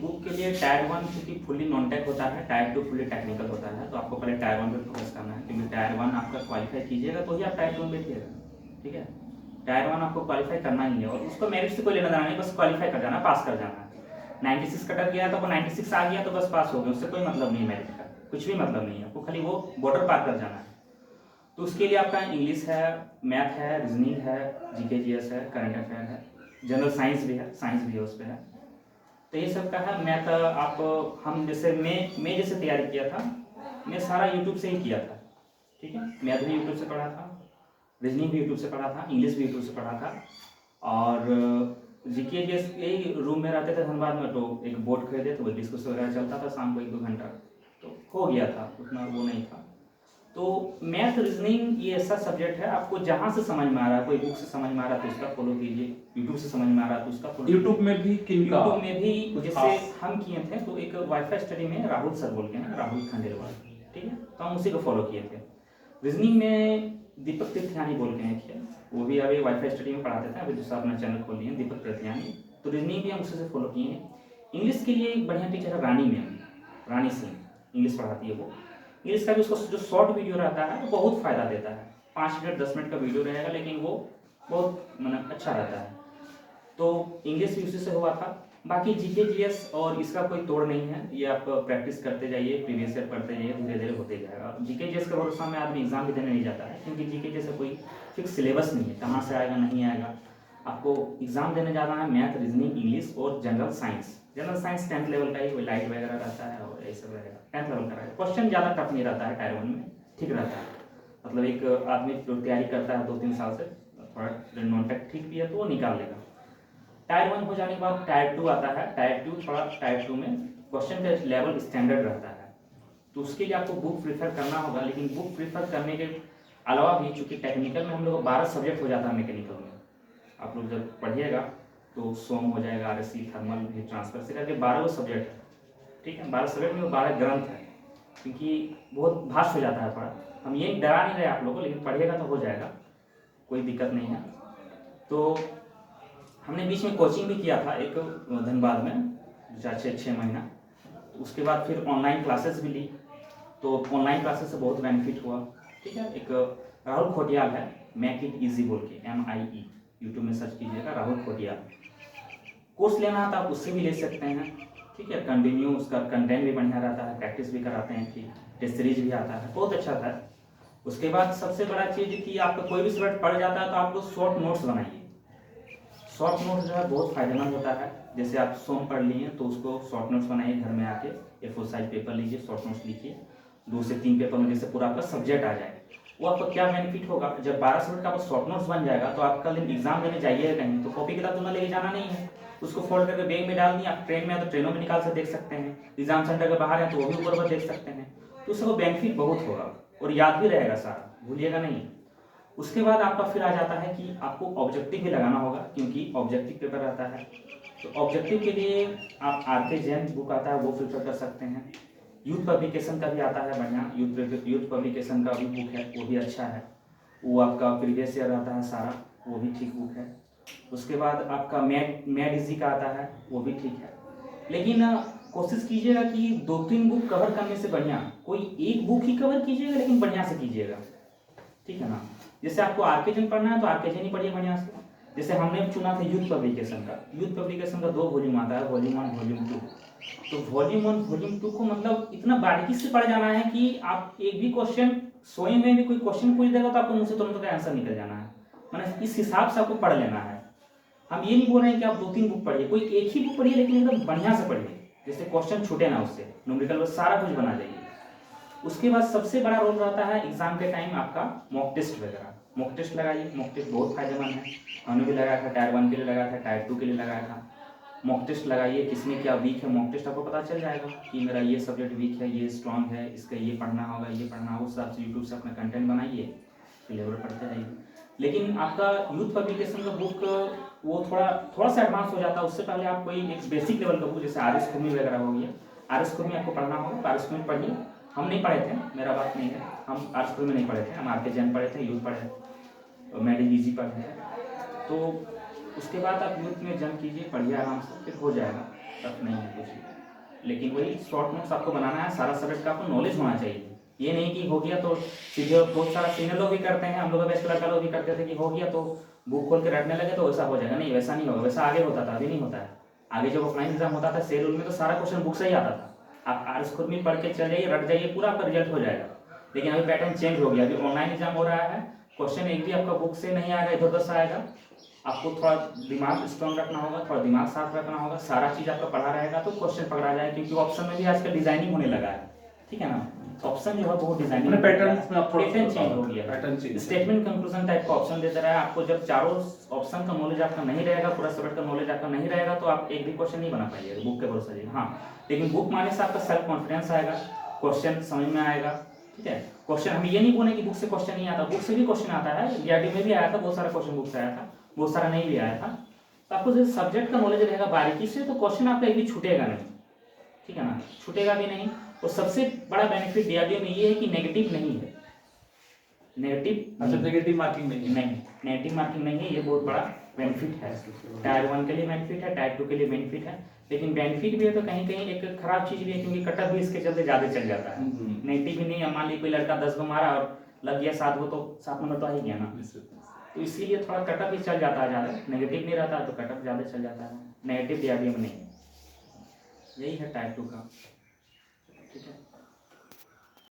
Book के लिए tyre 1 क्योंकि फुल्ली नॉन टेक होता है, टायर 2 फुल्ली टेक्निकल होता है, तो आपको पहले टायर 1 पे फोकस करना है, क्योंकि टायर 1 आपका क्वालिफाई कीजिएगा तो ही आप टायर 2 में बैठिएगा। ठीक है, टायर 1 आपको क्वालिफाई करना ही है, और उसको मेरिट से कोई लेना देना नहीं, बस क्वालिफाई कर जाना, पास कर जाना है। 96 कटर गया तो वो 96 आ गया तो बस पास हो गया, उससे कोई मतलब नहीं है, मेरिट का कुछ भी मतलब नहीं है, आपको खाली वो बॉर्डर पार कर जाना है। तो उसके लिए आपका इंग्लिश है, मैथ है, रीजनिंग है, जीके जीएस है, करंट अफेयर है, जनरल साइंस भी है, साइंस भी है उस पर है। तो ये सब का है। मैथ आप हम जैसे मैं जैसे तैयारी किया था, मैं सारा यूट्यूब से ही किया था। ठीक है, मैथ भी यूट्यूब से पढ़ा था, रीजनिंग भी यूट्यूब से पढ़ा था, इंग्लिश भी यूट्यूब से पढ़ा था, और जीके जीएस यही रूम में रहते थे धनबाद में, तो एक बोर्ड खरीदे तो वो डिस्कस वगैरह चलता था शाम को 1-2 घंटा, तो हो गया था, उतना वो नहीं था। तो मैथ रीजनिंग ये ऐसा सब्जेक्ट है, आपको जहाँ से समझ में आ रहा है, कोई बुक से समझ में आ रहा है तो उसका फॉलो कीजिए, यूट्यूब से समझ में आ रहा है तो उसका फॉलो। यूट्यूब में भी किनका? यूट्यूब में भी जैसे हम किए थे, तो एक वाईफाई स्टडी में राहुल सर बोल के हैं, राहुल खंडेलवाल, ठीक है, तो हम उसी को फॉलो किए थे। रीजनिंग में दीपक तीर्थयानी बोल के हैं, वो भी अभी वाईफाई स्टडी में पढ़ाते थे, अभी दूसरा अपना चैनल खोल लिए दीपक तीर्थयानी, तो रीजनिंग भी हम उसी से फॉलो किए हैं। इंग्लिश के लिए एक बढ़िया टीचर है रानी मैम, रानी सिंह, इंग्लिश पढ़ाती है वो। इंग्लिश का भी उसको जो शॉर्ट वीडियो रहता है वो बहुत फ़ायदा देता है, 5 मिनट 10 मिनट का वीडियो रहेगा, लेकिन वो बहुत मतलब अच्छा रहता है। तो इंग्लिश भी उसी से हुआ था। बाकी जीके जीएस और इसका कोई तोड़ नहीं है, ये आप प्रैक्टिस करते जाइए, प्रीवियस ईयर पढ़ते जाइए, धीरे धीरे होते जाएगा। जीके जीएस के भरोसा में आदमी एग्जाम भी देने नहीं जाता है, क्योंकि जीके जैसा कोई फिक्स सिलेबस नहीं है, कहाँ से आएगा नहीं आएगा। आपको एग्जाम देने जाना है मैथ, रीजनिंग, इंग्लिश और general science. General science 10th level का ही, कोई लाइट वगैरह रहता है और ये सब रहेगा, 10th लेवल का रहेगा। क्वेश्चन ज़्यादा टफ नहीं रहता है, टायर 1 में ठीक रहता है, मतलब एक आदमी जो तैयारी करता है 2-3 साल से, थोड़ा नॉन टेक ठीक भी है तो वो निकाल लेगा। टायर 1 हो जाने के बाद टायर 2 आता है। टायर 2 थोड़ा, टायर 2 में क्वेश्चन का लेवल स्टैंडर्ड रहता है, तो उसके लिए आपको बुक प्रीफर करना होगा। लेकिन बुक प्रीफर करने के अलावा भी, चूँकि टेक्निकल में हम लोग 12 सब्जेक्ट हो जाता है, मैकेनिकल में आप लोग जब पढ़िएगा तो सोम हो जाएगा, आरएससी, थर्मल, हीट ट्रांसफर से करके 12 सब्जेक्ट है। ठीक है, 12 सब्जेक्ट में 12 ग्रंथ है, क्योंकि बहुत भास्ट हो जाता है थोड़ा। हम ये डरा नहीं रहे आप लोगों को, लेकिन पढ़िएगा तो हो जाएगा, कोई दिक्कत नहीं है। तो हमने बीच में कोचिंग भी किया था एक धनबाद में, 6 महीना, तो उसके बाद फिर ऑनलाइन क्लासेस भी ली, तो ऑनलाइन क्लासेस से बहुत बेनिफिट हुआ। ठीक है, एक राहुल खोटियाल है, मेक इट ईजी बोल के, MIE, यूट्यूब में सर्च कीजिएगा राहुल खोटियाल। कोर्स लेना है तो आप उससे भी ले सकते हैं। ठीक है, कंटिन्यू उसका कंटेंट भी बढ़िया रहता है, प्रैक्टिस भी कराते हैं, ठीक, टेस्ट सीरीज भी आता है, बहुत अच्छा था। उसके बाद सबसे बड़ा चीज़ कि आपका कोई भी सब्जेक्ट पढ़ जाता है तो आप लोग शॉर्ट नोट्स बनाइए। शॉर्ट नोट्स जो है बहुत फायदेमंद होता है। जैसे आप सोम पढ़ लिए तो उसको शॉर्ट नोट्स बनाइए, घर में आके A4 साइज पेपर लीजिए, शॉर्ट नोट्स लिखिए, 2 से 3 पेपर में जैसे पूरा आपका सब्जेक्ट आ जाए। वो आपको क्या बेनिफिट होगा, जब 12 सब्जेक्ट का शॉर्ट नोट्स बन जाएगा तो आप कल एग्जाम देने जाइए कहीं तो कॉपी किताब तो ना लेके जाना नहीं है, उसको फोल्ड करके बैग में डाल दिया, आप ट्रेन में है तो ट्रेनों में निकाल से देख सकते हैं, एग्जाम सेंटर के बाहर है तो वो भी ऊपर देख सकते हैं, तो उसको बेनिफिट बहुत होगा और याद भी रहेगा सारा, भूलिएगा नहीं। उसके बाद आपका फिर आ जाता है कि आपको ऑब्जेक्टिव भी लगाना होगा, क्योंकि ऑब्जेक्टिव पेपर रहता है। तो ऑब्जेक्टिव के लिए आप RK जैन बुक आता है वो प्रेफर कर सकते हैं। यूथ पब्लिकेशन का भी आता है बढ़िया, यूथ पब्लिकेशन का भी बुक है, वो भी अच्छा है, वो आपका प्रीवियस ईयर रहता है सारा, वो भी ठीक बुक है। उसके बाद आपका मैड इजी का आता है, वो भी ठीक है। लेकिन कोशिश कीजिएगा कि 2-3 बुक कवर करने से बढ़िया कोई एक बुक ही कवर कीजिएगा, लेकिन बढ़िया से कीजिएगा, ठीक है ना। जैसे आपको RK जैन पढ़ना है तो RK जैन ही पढ़िए बढ़िया से। जैसे हमने चुना था यूथ पब्लिकेशन का, यूथ पब्लिकेशन का 2 वॉल्यूम आता है, वॉल्यूम 1 वॉल्यूम 2। तो वॉल्यूम 1 वॉल्यूम 2 को मतलब इतना बारीकी से पढ़ जाना है कि आप एक भी क्वेश्चन, स्वयं में भी कोई क्वेश्चन पूछ देगा तो आपको मुझसे तुरंत का आंसर निकल जाना है, मतलब इस हिसाब से आपको पढ़ लेना है। हम ये नहीं बोल रहे हैं कि आप 2-3 बुक पढ़िए, कोई एक ही बुक पढ़िए, लेकिन एकदम बढ़िया से पढ़िए, जैसे क्वेश्चन छूटे ना, उससे न्यूमेरिकल सारा कुछ बना जाइए। उसके बाद सबसे बड़ा रोल रहता है एग्जाम के टाइम आपका मॉक टेस्ट वगैरह। मॉक टेस्ट लगाइए, मॉक टेस्ट बहुत फायदेमंद है, हमने भी लगाया था, टायर 1 के लिए लगाया था, टायर 2 के लिए लगाया था। मॉक टेस्ट लगाइए, किसमें क्या वीक है, मॉक टेस्ट आपको पता चल जाएगा कि मेरा ये सब्जेक्ट वीक है, ये स्ट्रॉन्ग है, इसका ये पढ़ना होगा, ये पढ़ना होगा, उस हिसाब से यूट्यूब से अपना कंटेंट बनाइए, फिर लेवल पढ़ते जाइए। लेकिन आपका यूथ पब्लिकेशन का बुक वो थोड़ा सा एडवांस हो जाता है, उससे पहले आप कोई एक बेसिक लेवल का बुक जैसे RS खुमी वगैरह हो गया, RS खुमी आपको पढ़ना होगा, तो RS खुमी पढ़िए। हम नहीं पढ़े थे, मेरा बात नहीं है, हम RS खुमी में नहीं पढ़े थे, हम RK जैन पढ़े थे, यूथ पढ़े, मैड इजी पढ़े थे। तो उसके बाद आप यूथ में जंप कीजिए, पढ़िए आराम से, फिर हो जाएगा। टफ नहीं है कुछ, लेकिन वही शॉर्ट नोट्स आपको बनाना है, सारा सब्जेक्ट का आपको नॉलेज होना चाहिए। ये नहीं कि हो गया तो सीधे, बहुत सारा सीनियर लोग भी करते हैं, हम लोग बेस्ट लड़का लोग भी करते थे कि हो गया तो बुक खोल के रटने लगे तो वैसा हो जाएगा। नहीं, वैसा नहीं होगा, वैसा आगे होता था, अभी नहीं होता है। आगे जब ऑफलाइन एग्जाम होता था शेड्यूल में तो सारा क्वेश्चन बुक से ही आता था, आप आर्ट्स खुद में पढ़ के चल जाइए, रट जाइए, पूरा आपका रिजल्ट हो जाएगा। लेकिन अभी पैटर्न चेंज हो गया, अभी ऑनलाइन एग्जाम हो रहा है, क्वेश्चन एक भी आपका बुक से नहीं आएगा, इधर उधर से आएगा। आपको थोड़ा दिमाग स्ट्रॉन्ग रखना होगा, थोड़ा दिमाग साफ रखना होगा, सारा चीज़ आपका पढ़ा रहेगा तो क्वेश्चन पकड़ा जाए, क्योंकि ऑप्शन में भी आजकल डिजाइनिंग होने लगा है, ठीक है ना। ऑप्शन जो है बहुत डिजाइनिंग पैटर्न चेंज हो गया, स्टेटमेंट कंक्लूजन टाइप का ऑप्शन देता रहा है आपको। जब चारों ऑप्शन का नॉलेज आपका नहीं रहेगा, पूरा सब्जेक्ट का नॉलेज आपका नहीं रहेगा तो आप एक भी क्वेश्चन नहीं बना पाइएगा बुक के भरोसे जी। हाँ, लेकिन बुक माने से आपका सेल्फ कॉन्फिडेंस आएगा, क्वेश्चन समझ में आएगा, ठीक है। क्वेश्चन हम ये नहीं बोले कि बुक से क्वेश्चन नहीं आता, बुक से भी क्वेश्चन आता है, डीआरडी में भी आया था, बहुत सारा क्वेश्चन बुक से आया था, बहुत सारा नहीं भी आया था। तो आपको जो सब्जेक्ट का नॉलेज रहेगा बारीकी से तो क्वेश्चन आपका एक भी छूटेगा नहीं, ठीक है ना, छूटेगा भी नहीं। और सबसे बड़ा बेनिफिट डीआरडीओ में ये है कि नेगेटिव नहीं है, नेगेटिव मार्किंग नहीं, नेगेटिव मार्किंग नहीं है, ये बहुत बड़ा बेनिफिट है। टायर 1 के लिए बेनिफिट है, टायर 2 के लिए बेनिफिट है, लेकिन बेनिफिट भी है तो कहीं कहीं एक खराब चीज भी है, क्योंकि कटअप भी इसके चलते ज्यादा चल जाता है। नेगेटिव भी नहीं है, मान लीजिए कोई लड़का 10 को मारा और लग गया 7 को, तो 7 नंबर तो आ ही गया ना, तो इसीलिए थोड़ा कटअप भी चल जाता है ज़्यादा, नेगेटिव नहीं रहता तो कटअप ज़्यादा चल जाता है, नेगेटिव डीआरडीओ में नहीं। यही है टाइप 2 का, ठीक है।